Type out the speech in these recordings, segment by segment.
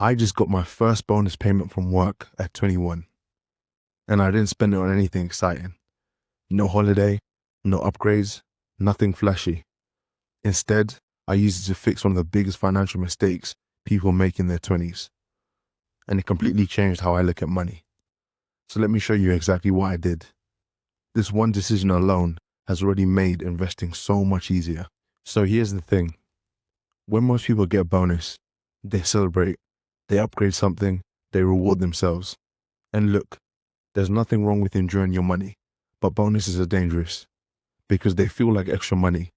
I just got my first bonus payment from work at 21, and I didn't spend it on anything exciting. No holiday, no upgrades, nothing flashy. Instead, I used it to fix one of the biggest financial mistakes people make in their 20s, and it completely changed how I look at money. So let me show you exactly what I did. This one decision alone has already made investing so much easier. So here's the thing. When most people get a bonus, they celebrate, they upgrade something, they reward themselves. And look, there's nothing wrong with enjoying your money, but bonuses are dangerous because they feel like extra money.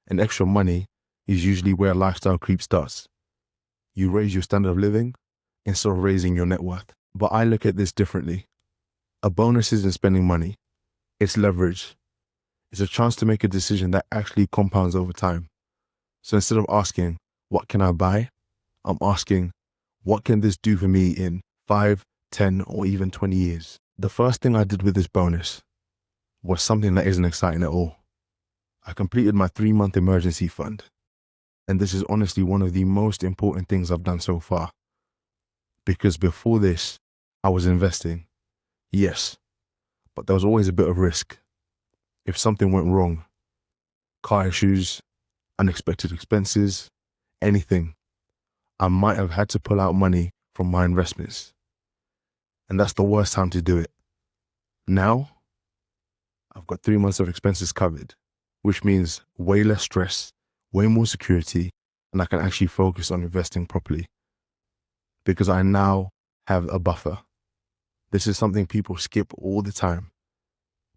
And extra money is usually where lifestyle creep starts. You raise your standard of living instead of raising your net worth. But I look at this differently. A bonus isn't spending money. It's leverage. It's a chance to make a decision that actually compounds over time. So instead of asking, what can I buy? I'm asking, what can this do for me in 5, 10, or even 20 years? The first thing I did with this bonus was something that isn't exciting at all. I completed my 3-month emergency fund. And this is honestly one of the most important things I've done so far. Because before this, I was investing. Yes, but there was always a bit of risk. If something went wrong, car issues, unexpected expenses, anything, I might have had to pull out money from my investments. And that's the worst time to do it. Now, I've got 3 months of expenses covered, which means way less stress, way more security, and I can actually focus on investing properly. Because I now have a buffer. This is something people skip all the time,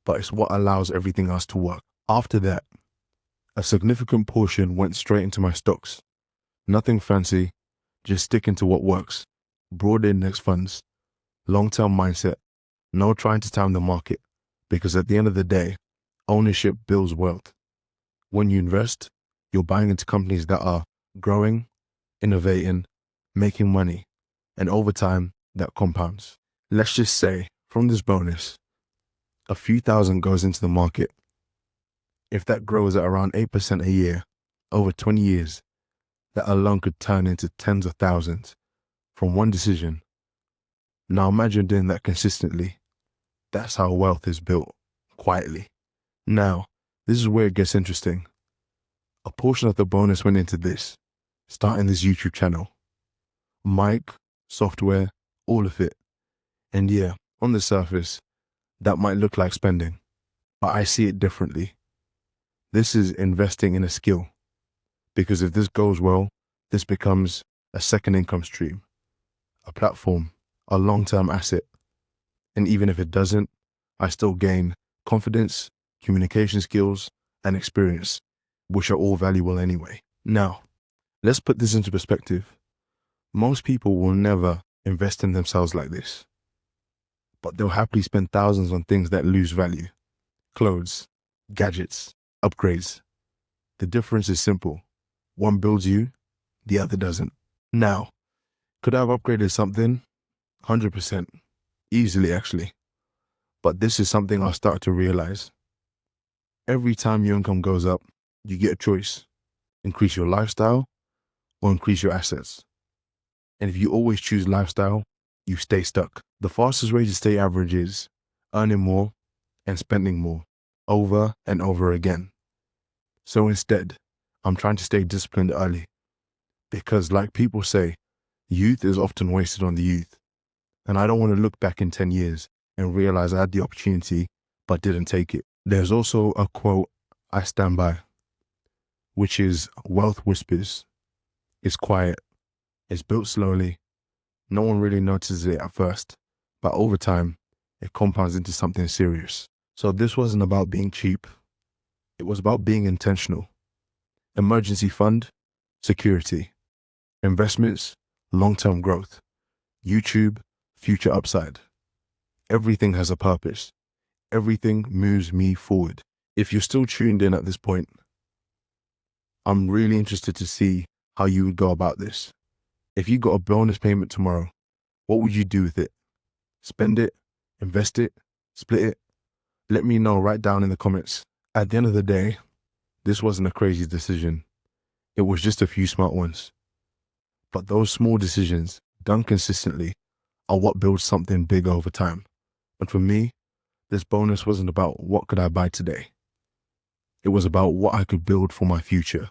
but it's what allows everything else to work. After that, a significant portion went straight into my stocks. Nothing fancy, just sticking to what works. Broad index funds, long-term mindset, no trying to time the market, because at the end of the day, ownership builds wealth. When you invest, you're buying into companies that are growing, innovating, making money, and over time, that compounds. Let's just say, from this bonus, a few thousand goes into the market. If that grows at around 8% a year, over 20 years, that alone could turn into tens of thousands from one decision. Now imagine doing that consistently. That's how wealth is built, quietly. Now, this is where it gets interesting. A portion of the bonus went into this, starting this YouTube channel. Mic, software, all of it. And yeah, on the surface, that might look like spending, but I see it differently. This is investing in a skill, because if this goes well, this becomes a second income stream, a platform, a long-term asset. And even if it doesn't, I still gain confidence, communication skills, and experience, which are all valuable anyway. Now, let's put this into perspective. Most people will never invest in themselves like this, but they'll happily spend thousands on things that lose value. Clothes, gadgets, upgrades. The difference is simple. One builds you, the other doesn't. Now, could I have upgraded something? 100%. Easily, actually. But this is something I'll start to realize. Every time your income goes up, you get a choice. Increase your lifestyle or increase your assets. And if you always choose lifestyle, you stay stuck. The fastest way to stay average is earning more and spending more, over and over again. So instead, I'm trying to stay disciplined early. Because like people say, youth is often wasted on the youth. And I don't want to look back in 10 years and realize I had the opportunity, but didn't take it. There's also a quote I stand by, which is wealth whispers. It's quiet. It's built slowly. No one really notices it at first, but over time, it compounds into something serious. So this wasn't about being cheap. It was about being intentional. Emergency fund, security. Investments, long-term growth. YouTube, future upside. Everything has a purpose. Everything moves me forward. If you're still tuned in at this point, I'm really interested to see how you would go about this. If you got a bonus payment tomorrow, what would you do with it? Spend it? Invest it? Split it? Let me know right down in the comments. At the end of the day, this wasn't a crazy decision. It was just a few smart ones. But those small decisions done consistently, are what builds something big over time. And for me, this bonus wasn't about what could I buy today. It was about what I could build for my future.